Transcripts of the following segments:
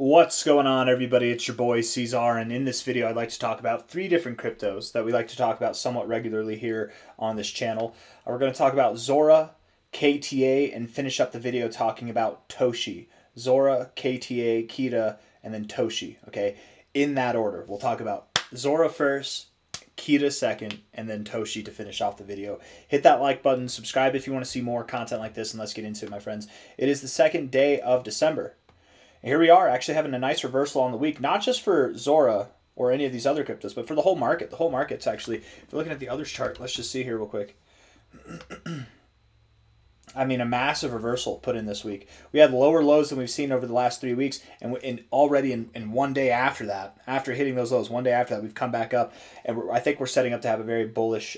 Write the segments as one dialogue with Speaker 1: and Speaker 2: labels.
Speaker 1: What's going on, everybody? It's your boy C-Zar, and in this video I'd like to talk about 3 different cryptos that we like to talk about somewhat regularly here on this channel. We're going to talk about ZORA, KTA, and finish up the video talking about TOSHI. ZORA, KTA, KTA, and then TOSHI, okay? In that order. We'll talk about ZORA first, KTA second, and then TOSHI to finish off the video. Hit that like button, subscribe if you want to see more content like this, and let's get into it, my friends. It is the second day of December. Here we are actually having a nice reversal on the week, not just for ZORA or any of these other cryptos, but for the whole market. The whole market's actually, if you're looking at the others chart, let's just see here real quick. I mean, a massive reversal put in this week. We had lower lows than we've seen over the last 3 weeks, and already in one day after that, after hitting those lows, one day after that, we've come back up, and I think we're setting up to have a very bullish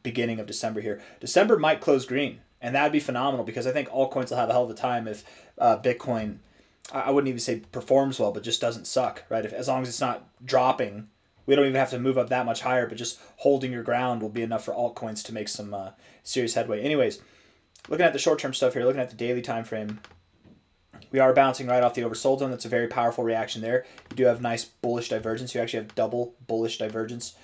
Speaker 1: beginning of December here. December might close green, and that'd be phenomenal because I think altcoins will have a hell of a time if Bitcoin, I wouldn't even say performs well, but just doesn't suck, right? As long as it's not dropping, we don't even have to move up that much higher, but just holding your ground will be enough for altcoins to make some serious headway. Anyways, looking at the short-term stuff here, looking at the daily time frame, we are bouncing right off the oversold zone. That's a very powerful reaction there. You do have nice bullish divergence. You actually have double bullish divergence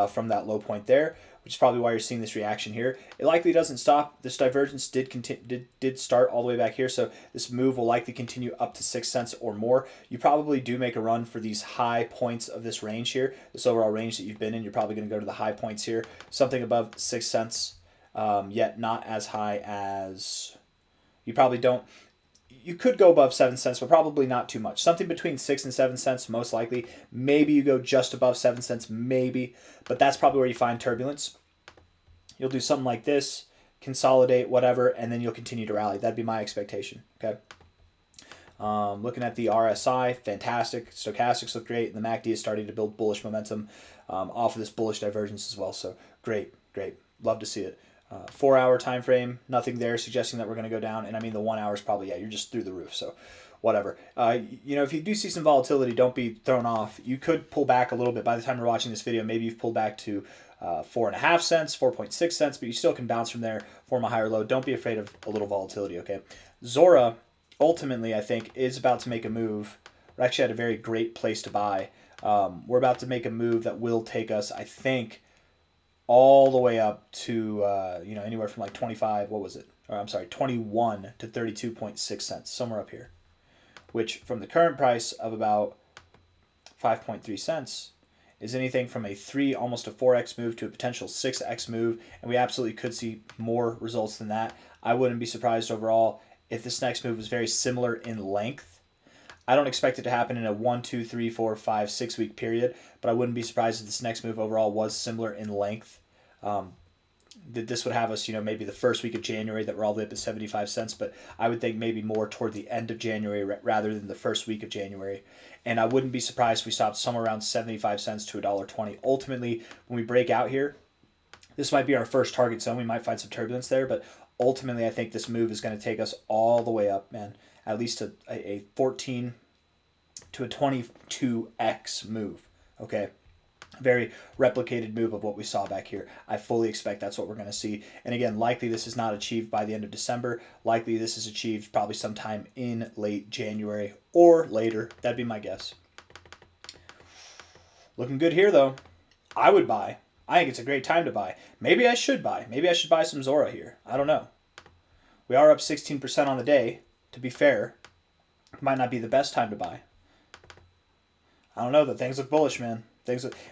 Speaker 1: from that low point there, which is probably why you're seeing this reaction here. It likely doesn't stop. This divergence did start all the way back here, so this move will likely continue up to 6 cents or more. You probably do make a run for these high points of this range here, this overall range that you've been in. You're probably going to go to the high points here, something above 6 cents, yet not as high as you probably don't. You could go above 7 cents, but probably not too much. Something between 6 and 7 cents, most likely. Maybe you go just above 7 cents, maybe. But that's probably where you find turbulence. You'll do something like this, consolidate, whatever, and then you'll continue to rally. That'd be my expectation, okay? Looking at the RSI, fantastic. Stochastics look great. And the MACD is starting to build bullish momentum off of this bullish divergence as well. So great, great. Love to see it. 4-hour time frame, nothing there suggesting that we're going to go down. And I mean, the 1 hour is probably, yeah, you're just through the roof. So whatever. You know, if you do see some volatility, don't be thrown off. You could pull back a little bit. By the time you're watching this video, maybe you've pulled back to 4.5 cents, 4.6 cents, but you still can bounce from there, form a higher low. Don't be afraid of a little volatility, okay? ZORA, ultimately, I think, is about to make a move. We're actually at a very great place to buy. We're about to make a move that will take us, I think, all the way up to, you know, anywhere from like 25, what was it? Or I'm sorry, 21 to 32.6 cents, somewhere up here. Which, from the current price of about 5.3 cents, is anything from a 3, almost a 4x move to a potential 6x move, and we absolutely could see more results than that. I wouldn't be surprised overall if this next move was very similar in length. I don't expect it to happen in a 1, 2, 3, 4, 5, 6 week period, but I wouldn't be surprised if this next move overall was similar in length. That this would have us, you know, maybe the first week of January that we're all the way up at 75 cents, but I would think maybe more toward the end of January rather than the first week of January. And I wouldn't be surprised if we stopped somewhere around 75 cents to $1.20. Ultimately, when we break out here, this might be our first target zone. We might find some turbulence there, but ultimately I think this move is going to take us all the way up, man, at least to a 14 to a 22x move, okay? Very replicated move of what we saw back here. I fully expect that's what we're going to see. And again, likely this is not achieved by the end of December. Likely this is achieved probably sometime in late January or later. That'd be my guess. Looking good here, though. I would buy. I think it's a great time to buy. Maybe I should buy. Maybe I should buy some ZORA here. I don't know. We are up 16% on the day. To be fair, it might not be the best time to buy. I don't know, though. Things look bullish, man.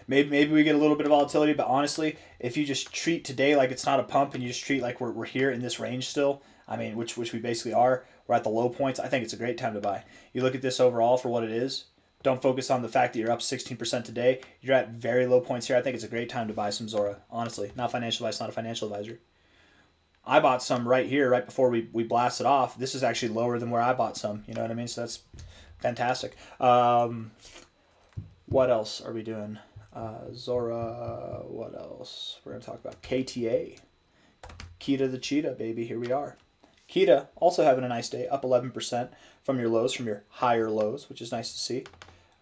Speaker 1: Maybe we get a little bit of volatility, but honestly, if you just treat today like it's not a pump and you just treat like we're here in this range still, I mean, which we basically are, we're at the low points, I think it's a great time to buy. You look at this overall for what it is. Don't focus on the fact that you're up 16% today. You're at very low points here. I think it's a great time to buy some ZORA, honestly. Not financial advice, not a financial advisor. I bought some right here, right before we blasted off. This is actually lower than where I bought some, you know what I mean? So that's fantastic. What else are we doing? ZORA, what else? We're going to talk about KTA. KTA the cheetah, baby. Here we are. KTA also having a nice day, up 11% from your lows, from your higher lows, which is nice to see.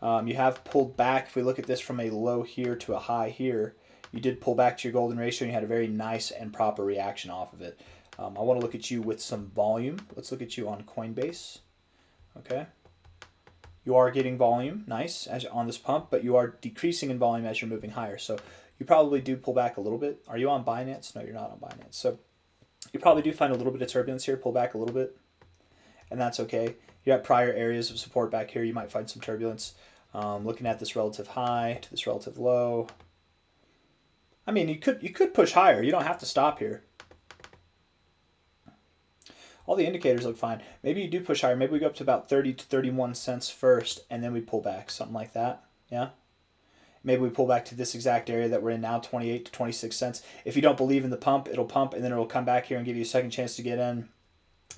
Speaker 1: You have pulled back. If we look at this from a low here to a high here, you did pull back to your golden ratio, and you had a very nice and proper reaction off of it. I want to look at you with some volume. Let's look at you on Coinbase. Okay. You are getting volume, nice, as on this pump, but you are decreasing in volume as you're moving higher. So you probably do pull back a little bit. Are you on Binance? No, you're not on Binance. So you probably do find a little bit of turbulence here, pull back a little bit, and that's okay. You have prior areas of support back here. You might find some turbulence. Looking at this relative high to this relative low. I mean, you could push higher. You don't have to stop here. All the indicators look fine. Maybe you do push higher. Maybe we go up to about 30 to 31 cents first, and then we pull back, something like that. Yeah. Maybe we pull back to this exact area that we're in now, 28 to 26 cents. If you don't believe in the pump, it'll pump, and then it'll come back here and give you a second chance to get in.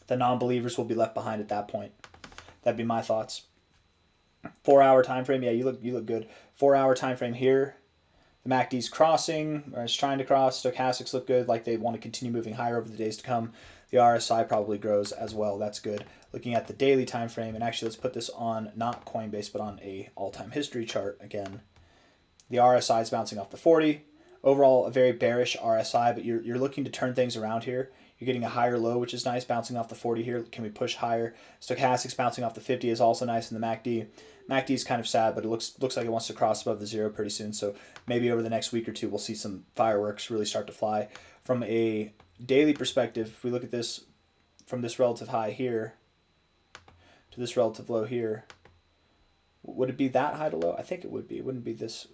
Speaker 1: The non-believers will be left behind at that point. That'd be my thoughts. 4-hour time frame, yeah, you look good. 4-hour time frame here. The MACD's crossing, or it's trying to cross. Stochastics look good, like they want to continue moving higher over the days to come. The RSI probably grows as well. That's good. Looking at the daily time frame, and actually let's put this on not Coinbase, but on a all-time history chart again. The RSI is bouncing off the 40. Overall, a very bearish RSI, but you're looking to turn things around here. You're getting a higher low, which is nice, bouncing off the 40 here. Can we push higher? Stochastics bouncing off the 50 is also nice in the MACD. MACD is kind of sad, but it looks like it wants to cross above the 0 pretty soon. So maybe over the next week or two, we'll see some fireworks really start to fly. From a daily perspective, if we look at this from this relative high here to this relative low here, would it be that high to low? I think it would be. It wouldn't be this.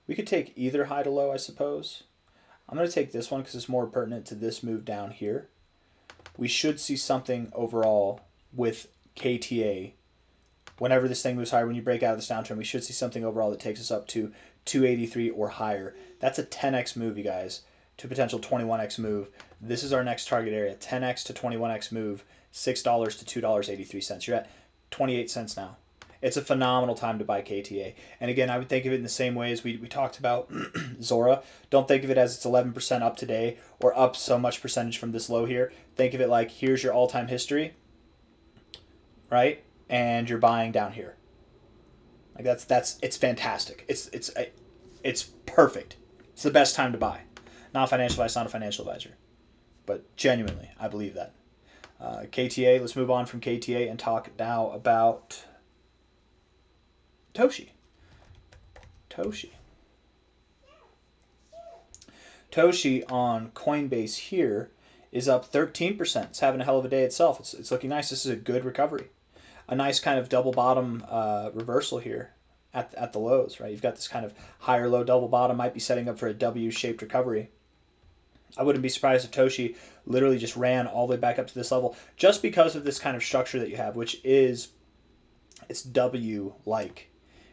Speaker 1: We could take either high to low, I suppose. I'm going to take this one because it's more pertinent to this move down here. We should see something overall with KTA. Whenever this thing moves higher, when you break out of this downtrend, we should see something overall that takes us up to 283 or higher. That's a 10x move, you guys, to potential 21x move. This is our next target area, 10x to 21x move, $6 to $2.83. You're at 28 cents now. It's a phenomenal time to buy KTA. And again, I would think of it in the same way as we talked about ZORA. Don't think of it as it's 11% up today or up so much percentage from this low here. Think of it like here's your all-time history, right? And you're buying down here. Like it's fantastic. It's perfect. It's the best time to buy. Not financial advice, not a financial advisor, but genuinely, I believe that. KTA. Let's move on from KTA and talk now about TOSHI. TOSHI on Coinbase here is up 13%. It's having a hell of a day itself. It's looking nice. This is a good recovery. A nice kind of double bottom reversal here at the lows, right? You've got this kind of higher low double bottom, might be setting up for a W-shaped recovery. I wouldn't be surprised if TOSHI literally just ran all the way back up to this level just because of this kind of structure that you have, which is it's W-like.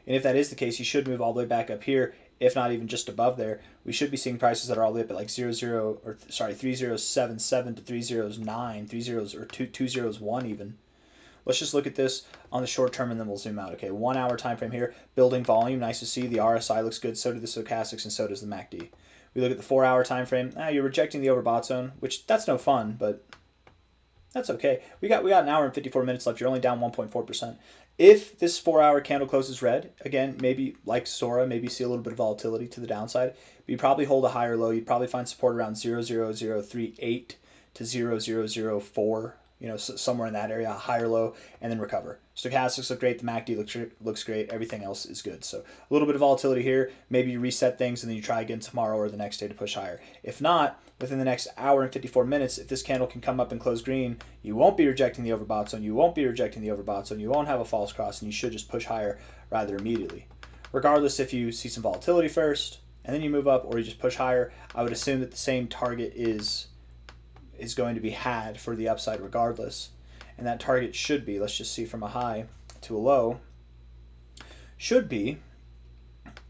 Speaker 1: And if that is the case, you should move all the way back up here, if not even just above there. We should be seeing prices that are all the way up at like 3077 to 3009, 30 or 201 even. Let's just look at this on the short term and then we'll zoom out. Okay, 1 hour time frame here, building volume, nice to see. The RSI looks good, so do the stochastics, and so does the MACD. We look at the 4 hour time frame. You're rejecting the overbought zone, which that's no fun, but that's okay. We got an hour and 54 minutes left. You're only down 1.4%. If this 4 hour candle closes red, again, maybe like ZORA, maybe see a little bit of volatility to the downside, but you probably hold a higher low. You'd probably find support around 00038 to 0004, somewhere in that area, a higher low, and then recover. Stochastics look great. The MACD looks great. Everything else is good. So a little bit of volatility here. Maybe you reset things and then you try again tomorrow or the next day to push higher. If not, within the next hour and 54 minutes, if this candle can come up and close green, you won't be rejecting the overbought zone. You won't be rejecting the overbought zone. You won't have a false cross, and you should just push higher rather immediately. Regardless if you see some volatility first and then you move up, or you just push higher, I would assume that the same target is going to be had for the upside regardless. And that target should be, let's just see from a high to a low, should be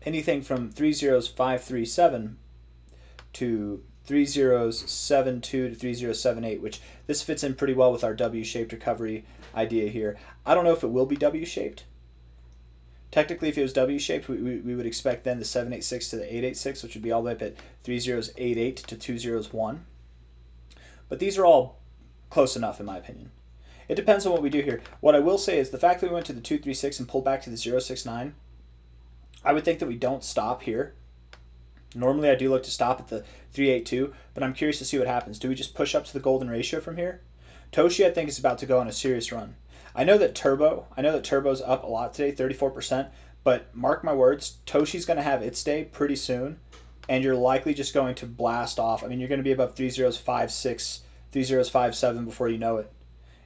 Speaker 1: anything from 30537 to 3072 to 3078, which this fits in pretty well with our W-shaped recovery idea here. I don't know if it will be W-shaped. Technically, if it was W-shaped, we would expect then the 786 to the 886, which would be all the way up at 3088 to 201. But these are all close enough, in my opinion. It depends on what we do here. What I will say is the fact that we went to the 236 and pulled back to the 069, I would think that we don't stop here. Normally, I do look to stop at the 382, but I'm curious to see what happens. Do we just push up to the golden ratio from here? TOSHI, I think, is about to go on a serious run. I know that Turbo's up a lot today, 34%, but mark my words, Toshi's going to have its day pretty soon, and you're likely just going to blast off. I mean, you're going to be above 3056, 3057 before you know it.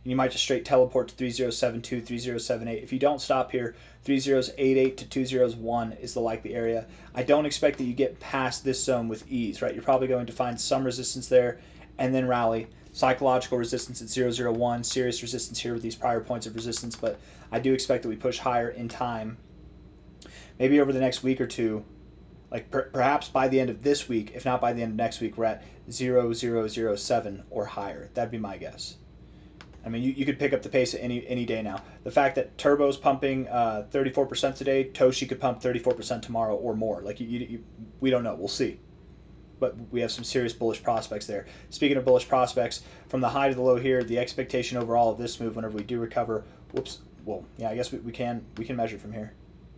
Speaker 1: And you might just straight teleport to 3072, 3078. If you don't stop here, 3088 to 201 is the likely area. I don't expect that you get past this zone with ease, right? You're probably going to find some resistance there and then rally. Psychological resistance at 001, serious resistance here with these prior points of resistance, but I do expect that we push higher in time. Maybe over the next week or two, like perhaps by the end of this week, if not by the end of next week, we're at 0007 or higher. That'd be my guess. I mean, you could pick up the pace any day now. The fact that Turbo's pumping 34% today, Toshi could pump 34% tomorrow or more. Like we don't know. We'll see. But we have some serious bullish prospects there. Speaking of bullish prospects, from the high to the low here, the expectation overall of this move whenever we do recover, well, yeah, I guess we can measure from here.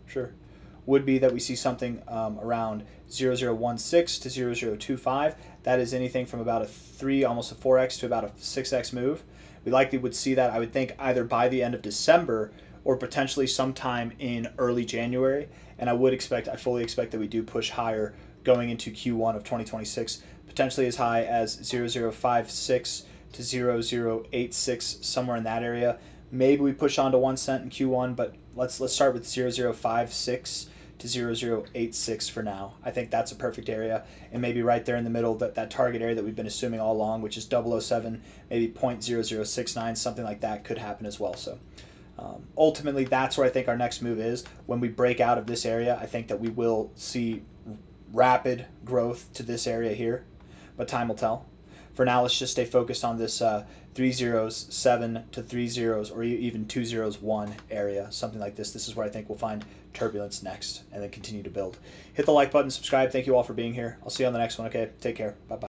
Speaker 1: Sure. Would be that we see something around 0016 to 0025. That is anything from about a 3, almost a 4x to about a 6x move. We likely would see that, I would think, either by the end of December or potentially sometime in early January. And I fully expect that we do push higher going into Q1 of 2026, potentially as high as 0056 to 0086, somewhere in that area. Maybe we push on to 1 cent in Q1, but let's start with 0056 to 0086 for now. I think that's a perfect area, and maybe right there in the middle, that target area that we've been assuming all along, which is 007, maybe 0.0069, something like that could happen as well. So ultimately, that's where I think our next move is. When we break out of this area, I think that we will see rapid growth to this area here, but time will tell. For now, let's just stay focused on this 307 to 30 or even 201 area, something like this. This is where I think we'll find turbulence next and then continue to build. Hit the like button, subscribe. Thank you all for being here. I'll see you on the next one, okay? Take care. Bye-bye.